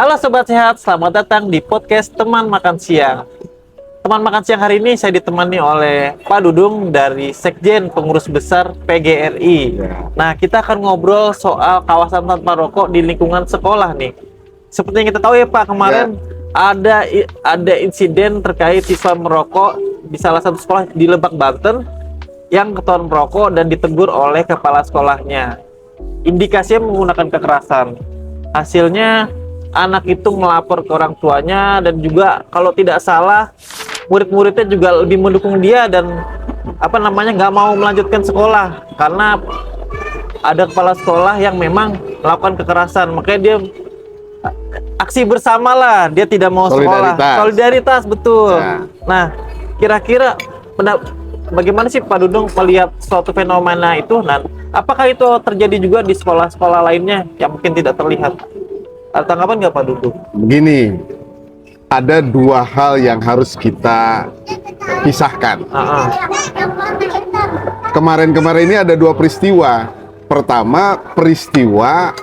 Halo Sobat Sehat, selamat datang di podcast Teman Makan Siang. Teman Makan Siang hari ini saya ditemani oleh Pak Dudung dari Sekjen Pengurus Besar PGRI. Nah, kita akan ngobrol soal kawasan tanpa rokok di lingkungan sekolah nih. Seperti yang kita tahu ya Pak, kemarin ada insiden terkait siswa merokok di salah satu sekolah di Lebak, Banten yang ketahuan merokok dan ditegur oleh kepala sekolahnya. Indikasinya menggunakan kekerasan. Hasilnya anak itu melapor ke orang tuanya dan juga kalau tidak salah murid-muridnya juga lebih mendukung dia dan nggak mau melanjutkan sekolah karena ada kepala sekolah yang memang melakukan kekerasan, makanya dia aksi bersama lah, dia tidak mau sekolah. Solidaritas betul. Nah, kira-kira bagaimana sih Pak Dudung melihat suatu fenomena itu? Nah, apakah itu terjadi juga di sekolah-sekolah lainnya yang mungkin tidak terlihat? Ada tanggapan nggak Pak Dudung? Begini, ada dua hal yang harus kita pisahkan. Kemarin-kemarin ini ada dua peristiwa. Pertama, peristiwa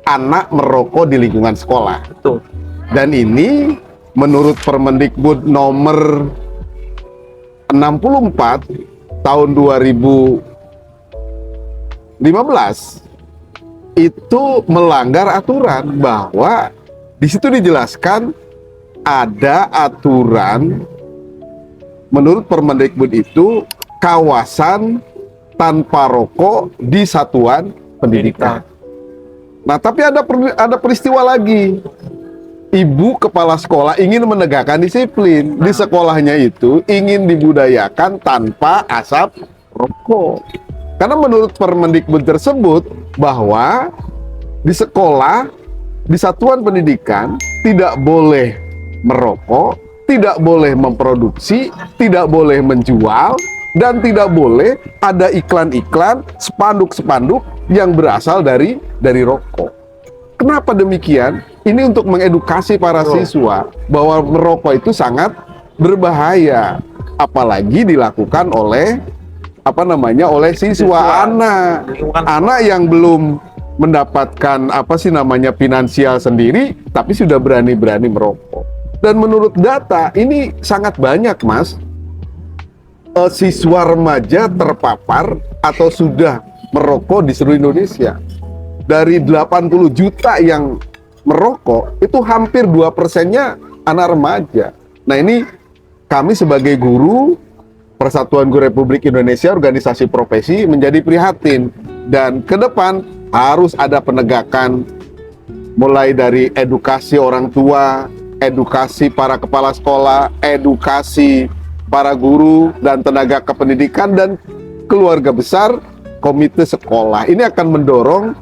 anak merokok di lingkungan sekolah. Betul. Dan ini menurut Permendikbud nomor 64 tahun 2015 itu melanggar aturan, bahwa di situ dijelaskan ada aturan menurut Permendikbud itu kawasan tanpa rokok di satuan pendidikan. Nah, tapi ada peristiwa lagi. Ibu kepala sekolah ingin menegakkan disiplin di sekolahnya, itu ingin dibudayakan tanpa asap rokok. Karena menurut Permendikbud tersebut bahwa di sekolah, di satuan pendidikan tidak boleh merokok, tidak boleh memproduksi, tidak boleh menjual, dan tidak boleh ada iklan-iklan, spanduk-spanduk yang berasal dari rokok. Kenapa demikian? Ini untuk mengedukasi para siswa bahwa merokok itu sangat berbahaya, apalagi dilakukan oleh oleh siswa anak yang belum mendapatkan finansial sendiri, tapi sudah berani-berani merokok. Dan menurut data ini sangat banyak, Mas, siswa remaja terpapar atau sudah merokok di seluruh Indonesia. Dari 80 juta yang merokok, itu hampir 2%-nya anak remaja. Nah, ini kami sebagai guru Persatuan Guru Republik Indonesia, organisasi profesi, menjadi prihatin. Dan ke depan harus ada penegakan, mulai dari edukasi orang tua, edukasi para kepala sekolah, edukasi para guru dan tenaga kependidikan, dan keluarga besar, komite sekolah. Ini akan mendorong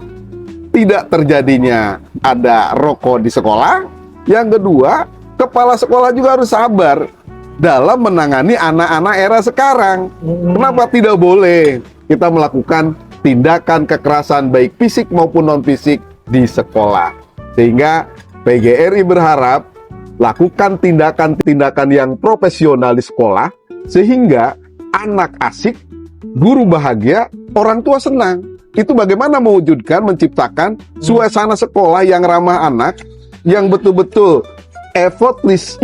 tidak terjadinya ada rokok di sekolah. Yang kedua, kepala sekolah juga harus sabar dalam menangani anak-anak era sekarang. Kenapa tidak boleh kita melakukan tindakan kekerasan baik fisik maupun non-fisik di sekolah? Sehingga PGRI berharap lakukan tindakan-tindakan yang profesional di sekolah, sehingga anak asik, guru bahagia, orang tua senang. Itu bagaimana mewujudkan, menciptakan suasana sekolah yang ramah anak, yang betul-betul effortless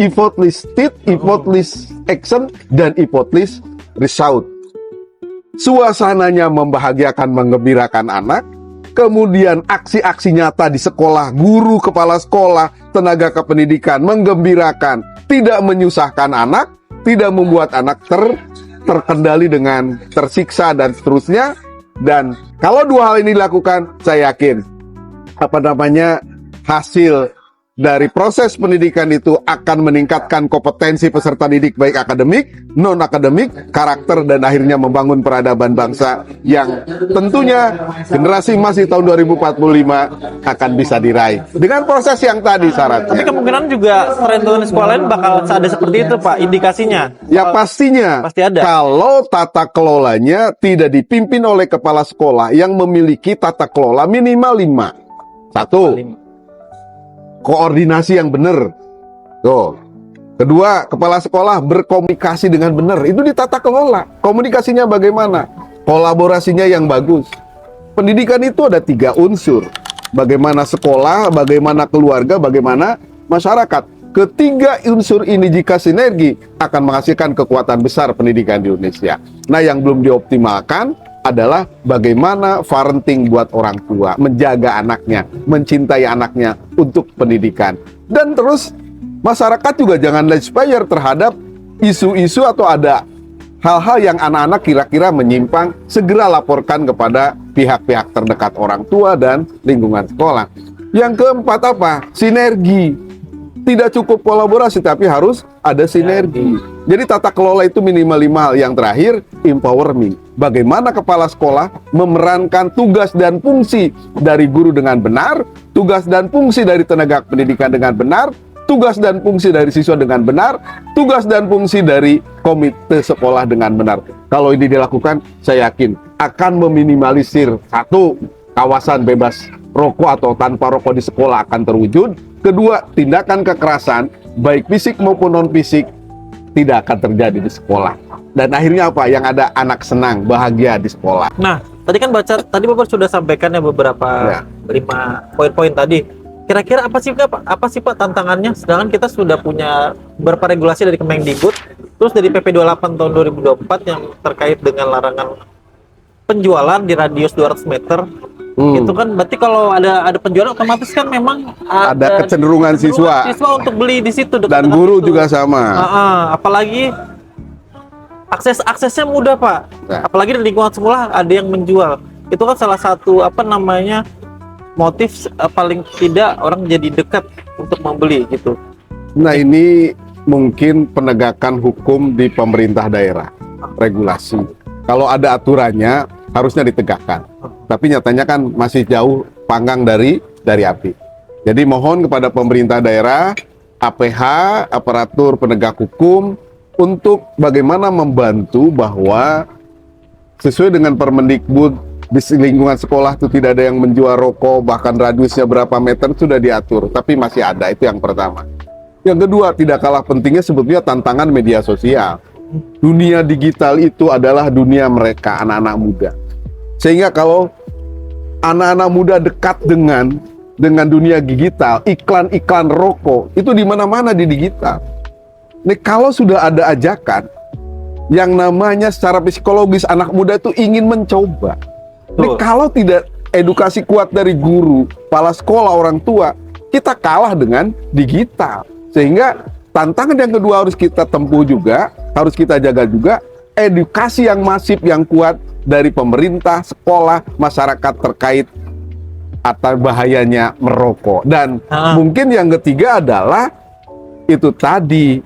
action, dan effortless result. Suasananya membahagiakan, menggembirakan anak, kemudian aksi-aksi nyata di sekolah, guru, kepala sekolah, tenaga kependidikan menggembirakan, tidak menyusahkan anak, tidak membuat anak terkendali dengan tersiksa dan seterusnya. Dan kalau dua hal ini dilakukan, saya yakin hasil dari proses pendidikan itu akan meningkatkan kompetensi peserta didik, baik akademik, non-akademik, karakter, dan akhirnya membangun peradaban bangsa yang tentunya generasi emas di tahun 2045 akan bisa diraih dengan proses yang tadi syaratnya. Tapi kemungkinan juga tren sekolah lain bakal ada seperti itu Pak, indikasinya. Ya pastinya, pasti ada. Kalau tata kelolanya tidak dipimpin oleh kepala sekolah yang memiliki tata kelola minimal 5. 1. Koordinasi yang benar. Tuh. Kedua, kepala sekolah berkomunikasi dengan benar. Itu ditata kelola. Komunikasinya bagaimana? Kolaborasinya yang bagus. Pendidikan itu ada 3 unsur. bagaimana sekolah, bagaimana keluarga, bagaimana masyarakat. Ketiga unsur ini jika sinergi akan menghasilkan kekuatan besar pendidikan di Indonesia. Nah, yang belum dioptimalkan adalah bagaimana parenting buat orang tua, menjaga anaknya, mencintai anaknya untuk pendidikan. Dan terus masyarakat juga jangan lespire terhadap isu-isu atau ada hal-hal yang anak-anak kira-kira menyimpang, segera laporkan kepada pihak-pihak terdekat orang tua dan lingkungan sekolah. Yang keempat apa? Sinergi. Tidak cukup kolaborasi, tapi harus ada sinergi. Jadi tata kelola itu minimal 5 hal. Yang terakhir, empowerment. Bagaimana kepala sekolah memerankan tugas dan fungsi dari guru dengan benar, tugas dan fungsi dari tenaga pendidikan dengan benar, tugas dan fungsi dari siswa dengan benar, tugas dan fungsi dari komite sekolah dengan benar. Kalau ini dilakukan, saya yakin akan meminimalisir satu, kawasan bebas rokok atau tanpa rokok di sekolah akan terwujud. Kedua, tindakan kekerasan, baik fisik maupun non-fisik, tidak akan terjadi di sekolah. Dan akhirnya apa? Yang ada anak senang, bahagia di sekolah. Nah, tadi Bapak sudah sampaikan ya beberapa 5 poin-poin tadi. Kira-kira apa sih Pak tantangannya? Sedangkan kita sudah punya beberapa regulasi dari Kemendikbud, terus dari PP 28 tahun 2024 yang terkait dengan larangan penjualan di radius 200 meter. Itu kan berarti kalau ada penjualan otomatis kan memang ada kecenderungan siswa untuk beli di situ dan guru juga sama. Apalagi aksesnya mudah Pak. Nah. Apalagi di lingkungan sekolah ada yang menjual. Itu kan salah satu motif paling tidak orang jadi dekat untuk membeli gitu. Nah, ini mungkin penegakan hukum di pemerintah daerah, regulasi. Kalau ada aturannya harusnya ditegakkan. Tapi nyatanya kan masih jauh panggang dari api. Jadi mohon kepada pemerintah daerah, APH, aparatur penegak hukum, untuk bagaimana membantu bahwa sesuai dengan Permendikbud di lingkungan sekolah itu tidak ada yang menjual rokok, bahkan radiusnya berapa meter sudah diatur, tapi masih ada. Itu yang pertama. Yang kedua, tidak kalah pentingnya sebetulnya tantangan media sosial. Dunia digital itu adalah dunia mereka, anak-anak muda. Sehingga kalau anak-anak muda dekat dengan dunia digital, iklan-iklan rokok itu di mana-mana di digital. Nih, kalau sudah ada ajakan yang namanya secara psikologis anak muda itu ingin mencoba. Nih, kalau tidak edukasi kuat dari guru, kepala sekolah, orang tua, kita kalah dengan digital. Sehingga tantangan yang kedua harus kita tempuh juga, harus kita jaga juga, edukasi yang masif, yang kuat dari pemerintah, sekolah, masyarakat terkait atas bahayanya merokok. Dan mungkin yang ketiga adalah itu tadi,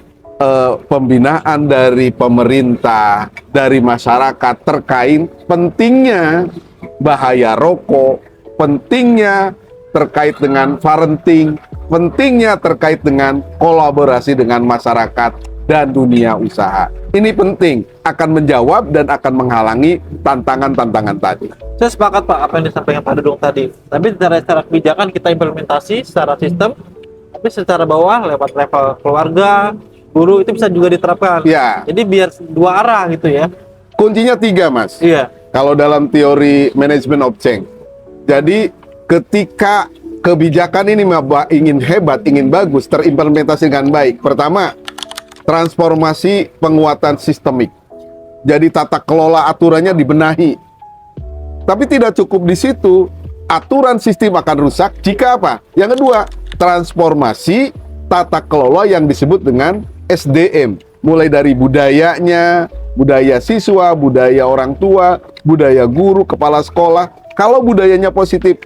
pembinaan dari pemerintah, dari masyarakat terkait pentingnya bahaya rokok, pentingnya terkait dengan parenting, pentingnya terkait dengan kolaborasi dengan masyarakat dan dunia usaha. Ini penting, akan menjawab dan akan menghalangi tantangan-tantangan tadi. Saya sepakat Pak apa yang disampaikan Pak Dudung tadi. Tapi secara kebijakan kita implementasi secara sistem, tapi secara bawah lewat level keluarga, guru itu bisa juga diterapkan. Ya. Jadi biar dua arah gitu ya. Kuncinya 3, Mas. Iya. Kalau dalam teori management of change. Jadi ketika kebijakan ini ingin hebat, ingin bagus, terimplementasi dengan baik. Pertama, transformasi penguatan sistemik. Jadi tata kelola aturannya dibenahi. Tapi tidak cukup di situ. Aturan sistem akan rusak jika apa? Yang kedua, transformasi tata kelola yang disebut dengan SDM. Mulai dari budayanya, budaya siswa, budaya orang tua, budaya guru, kepala sekolah. Kalau budayanya positif,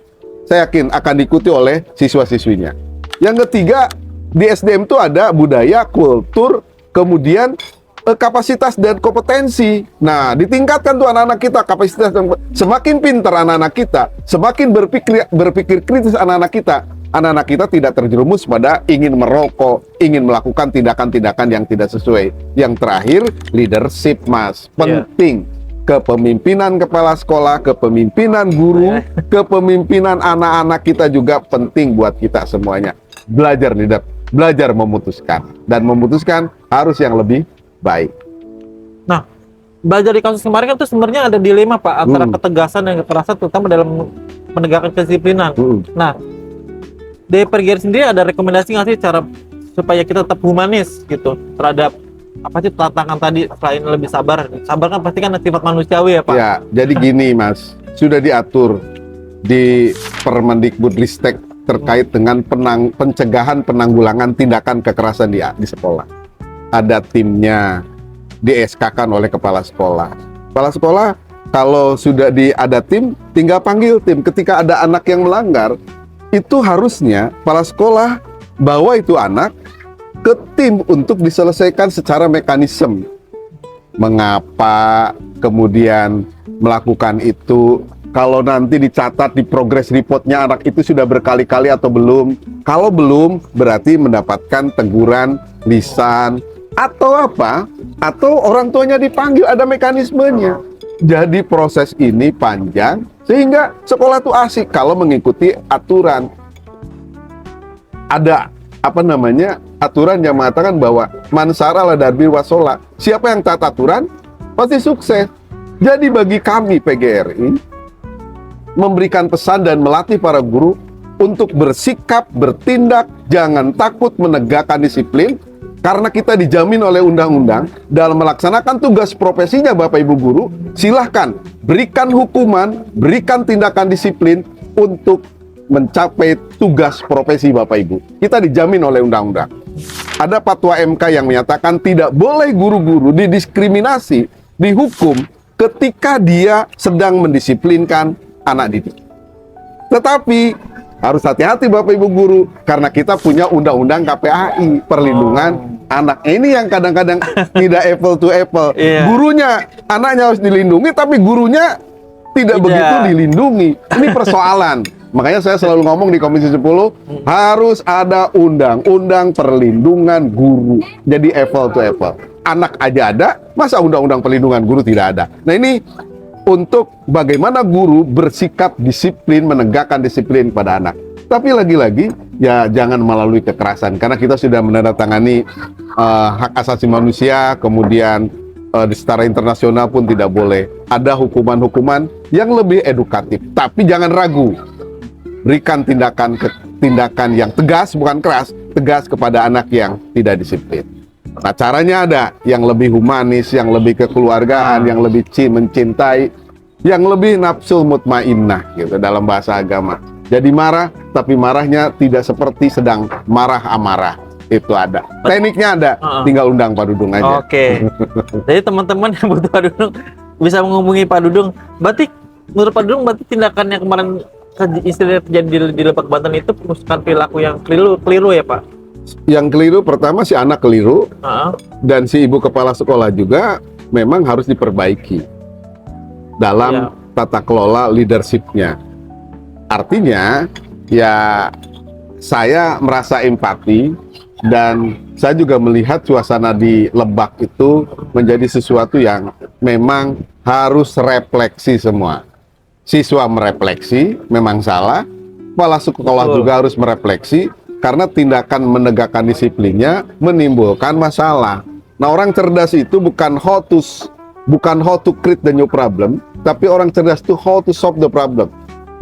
saya yakin akan diikuti oleh siswa-siswinya. Yang ketiga, di SDM itu ada budaya, kultur, kemudian kapasitas dan kompetensi. Nah, ditingkatkan tuh anak-anak kita kapasitas dan semakin pintar anak-anak kita, semakin berpikir kritis anak-anak kita. Anak-anak kita tidak terjerumus pada ingin merokok, ingin melakukan tindakan-tindakan yang tidak sesuai. Yang terakhir, leadership, Mas. Penting. Kepemimpinan kepala sekolah, kepemimpinan guru, kepemimpinan anak-anak kita juga penting buat kita semuanya. Belajar leader, belajar memutuskan. Dan memutuskan harus yang lebih baik. Nah, belajar di kasus kemarin kan itu sebenarnya ada dilema Pak antara ketegasan dan kekerasan, terutama dalam menegakkan kedisiplinan. Mm. Nah, dari PGRI sendiri ada rekomendasi nggak sih cara supaya kita tetap humanis gitu terhadap apa sih tantangan tadi selain lebih sabar? Sabar kan pasti kan sifat manusiawi ya Pak. Ya, jadi gini Mas, sudah diatur di Permendikbudristek terkait dengan pencegahan penanggulangan tindakan kekerasan di sekolah. Ada timnya, di-SK-kan oleh kepala sekolah. Kepala sekolah kalau sudah ada tim, tinggal panggil tim. Ketika ada anak yang melanggar, itu harusnya kepala sekolah bawa itu anak ke tim untuk diselesaikan secara mekanisme. Mengapa kemudian melakukan itu? Kalau nanti dicatat di progress reportnya anak itu sudah berkali-kali atau belum. Kalau belum, berarti mendapatkan teguran, lisan, atau apa? Atau orang tuanya dipanggil, ada mekanismenya. Jadi proses ini panjang, sehingga sekolah itu asik kalau mengikuti aturan. Ada aturan yang mengatakan bahwa mansara la darbi wasola. Siapa yang taat aturan pasti sukses. Jadi bagi kami PGRI memberikan pesan dan melatih para guru untuk bersikap, bertindak, jangan takut menegakkan disiplin karena kita dijamin oleh undang-undang dalam melaksanakan tugas profesinya Bapak Ibu guru. Silahkan berikan hukuman, berikan tindakan disiplin untuk mencapai tugas profesi Bapak Ibu. Kita dijamin oleh undang-undang. Ada fatwa MK yang menyatakan tidak boleh guru-guru didiskriminasi, dihukum ketika dia sedang mendisiplinkan anak didik. Tetapi harus hati-hati Bapak Ibu guru karena kita punya undang-undang KPAI perlindungan anak. Ini yang kadang-kadang tidak apple to apple. Iya. Gurunya, anaknya harus dilindungi tapi gurunya tidak begitu dilindungi. Ini persoalan. Makanya saya selalu ngomong di Komisi 10 harus ada undang-undang perlindungan guru. Jadi apple to apple. Anak aja ada, masa undang-undang perlindungan guru tidak ada? Nah ini untuk bagaimana guru bersikap disiplin, menegakkan disiplin pada anak. Tapi lagi-lagi, ya jangan melalui kekerasan. Karena kita sudah menandatangani hak asasi manusia, kemudian di setara internasional pun tidak boleh. Ada hukuman-hukuman yang lebih edukatif. Tapi jangan ragu, berikan tindakan yang tegas, bukan keras, tegas kepada anak yang tidak disiplin. Nah caranya ada yang lebih humanis, yang lebih kekeluargaan, yang lebih mencintai, yang lebih nafsul mutmainnah gitu dalam bahasa agama. Jadi marah, tapi marahnya tidak seperti sedang marah amarah. Itu ada. Tekniknya ada, tinggal undang Pak Dudung aja. Oke. Jadi teman-teman yang butuh Pak Dudung bisa menghubungi Pak Dudung. Berarti menurut Pak Dudung berarti tindakan yang kemarin istilahnya terjadi di Lebak Banten itu merupakan perilaku yang keliru ya Pak? Yang keliru pertama si anak keliru dan si ibu kepala sekolah juga memang harus diperbaiki dalam tata kelola leadership-nya. Artinya ya saya merasa empati dan saya juga melihat suasana di Lebak itu menjadi sesuatu yang memang harus refleksi semua. Siswa merefleksi memang salah, kepala sekolah juga harus merefleksi. Karena tindakan menegakkan disiplinnya menimbulkan masalah. Nah orang cerdas itu bukan how to create the new problem, tapi orang cerdas itu how to solve the problem.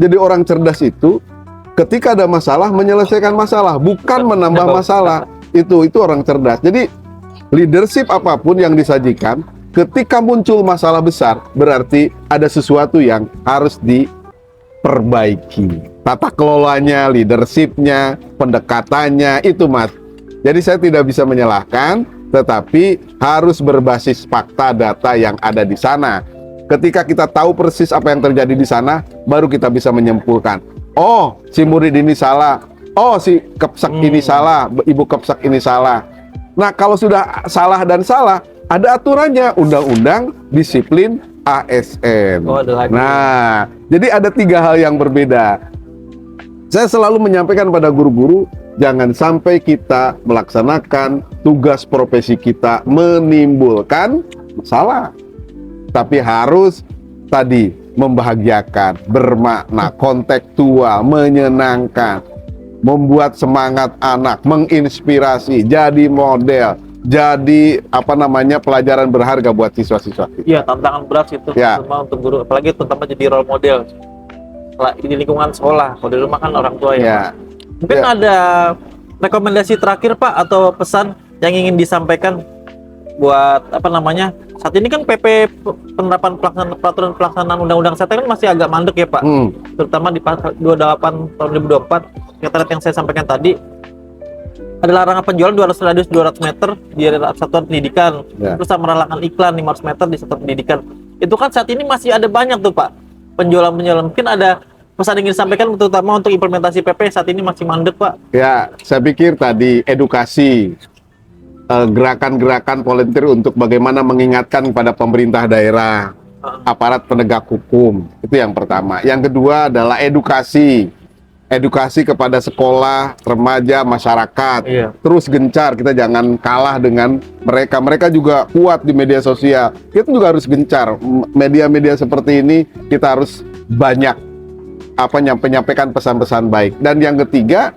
Jadi orang cerdas itu ketika ada masalah menyelesaikan masalah, bukan menambah masalah. Itu orang cerdas. Jadi leadership apapun yang disajikan, ketika muncul masalah besar, berarti ada sesuatu yang harus diperbaiki. Tata kelolanya, leadershipnya, pendekatannya, itu Mas. Jadi saya tidak bisa menyalahkan, tetapi harus berbasis fakta data yang ada di sana. Ketika kita tahu persis apa yang terjadi di sana, baru kita bisa menyimpulkan. Oh, si murid ini salah. Oh, si kepsek ini salah. Ibu kepsek ini salah. Nah, kalau sudah salah dan salah, ada aturannya. Undang-undang disiplin ASN. Nah, jadi ada 3 hal yang berbeda. Saya selalu menyampaikan pada guru-guru, jangan sampai kita melaksanakan tugas profesi kita menimbulkan masalah. Tapi harus tadi membahagiakan, bermakna, kontekstual, menyenangkan, membuat semangat anak, menginspirasi, jadi model, jadi pelajaran berharga buat siswa-siswa kita. Iya, tantangan berat itu semua untuk guru, apalagi terutama jadi role model. di lingkungan sekolah. Kalau di rumah kan orang tua ya. Ya. Mungkin Ya. ada rekomendasi terakhir Pak atau pesan yang ingin disampaikan buat apa namanya? Saat ini kan PP penerapan peraturan pelaksanaan Undang-Undang Kesehatan kan masih agak mandek ya Pak. Terutama di pasal 28 tahun 2024 yang saya sampaikan tadi ada larangan penjualan 200 radius 200 meter di satuan pendidikan. Ya. Terus sama larangan iklan 500 meter di satuan pendidikan. Itu kan saat ini masih ada banyak tuh Pak penjualan-penjualan. Mungkin ada pesan yang ingin disampaikan terutama untuk implementasi PP saat ini masih mandek Pak. Ya, saya pikir tadi edukasi, gerakan-gerakan volunteer untuk bagaimana mengingatkan kepada pemerintah daerah, aparat penegak hukum, itu yang pertama. Yang kedua adalah edukasi kepada sekolah, remaja, masyarakat. Iya. Terus gencar, kita jangan kalah dengan mereka. Mereka juga kuat di media sosial. Kita juga harus gencar. Media-media seperti ini kita harus banyak menyampaikan pesan-pesan baik. Dan yang ketiga,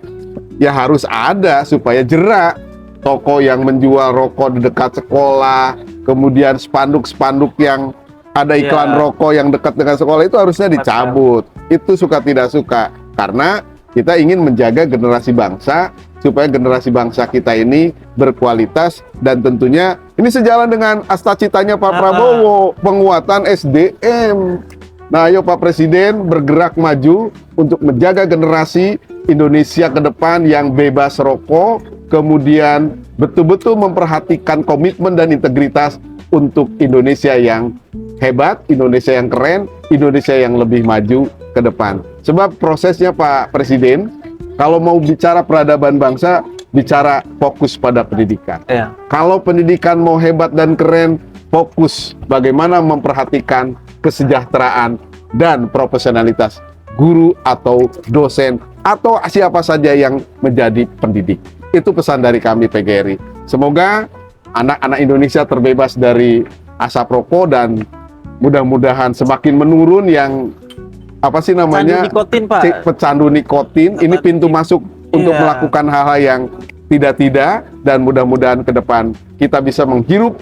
ya harus ada supaya jerak toko yang menjual rokok di dekat sekolah, kemudian spanduk-spanduk yang ada iklan rokok yang dekat dengan sekolah itu harusnya dicabut. Itu suka tidak suka, karena kita ingin menjaga generasi bangsa supaya generasi bangsa kita ini berkualitas dan tentunya ini sejalan dengan cita-citanya Pak Prabowo, penguatan SDM. Nah, ayo Pak Presiden bergerak maju untuk menjaga generasi Indonesia ke depan yang bebas rokok, kemudian betul-betul memperhatikan komitmen dan integritas untuk Indonesia yang hebat, Indonesia yang keren, Indonesia yang lebih maju ke depan. Sebab prosesnya Pak Presiden, kalau mau bicara peradaban bangsa, bicara fokus pada pendidikan. Ya. Kalau pendidikan mau hebat dan keren, fokus bagaimana memperhatikan kesejahteraan dan profesionalitas guru atau dosen atau siapa saja yang menjadi pendidik. Itu pesan dari kami PGRI. Semoga anak-anak Indonesia terbebas dari asap rokok dan mudah-mudahan semakin menurun yang Pecandu nikotin, Pak. pecandu nikotin. Ini pintu masuk untuk melakukan hal-hal yang tidak dan mudah-mudahan ke depan kita bisa menghirup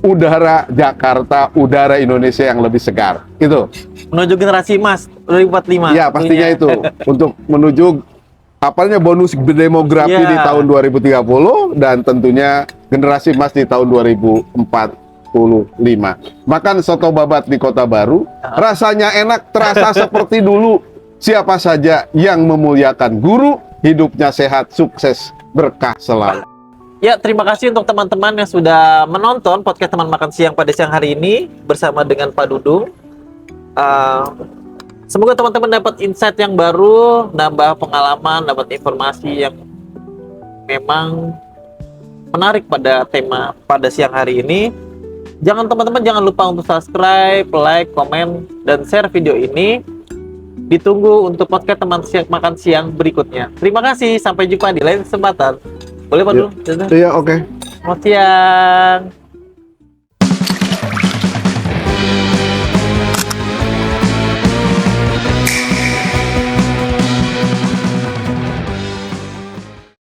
udara Jakarta, udara Indonesia yang lebih segar. Itu. Menuju generasi emas 2045. Ya, pastinya itu. Untuk menuju bonus demografi di tahun 2030 dan tentunya generasi emas di tahun 2045. Makan soto babat di Kota Baru, rasanya enak, terasa seperti dulu. Siapa saja yang memuliakan guru, hidupnya sehat, sukses, berkah selalu. Ya, terima kasih untuk teman-teman yang sudah menonton podcast Teman Makan Siang pada siang hari ini bersama dengan Pak Dudung. Semoga teman-teman dapat insight yang baru, nambah pengalaman, dapat informasi yang memang menarik pada tema pada siang hari ini. Teman-teman jangan lupa untuk subscribe, like, komen, dan share video ini. Ditunggu untuk podcast Teman Makan Siang berikutnya. Terima kasih, sampai jumpa di lain kesempatan. Boleh Pak Dudung? Iya, oke. Selamat siang.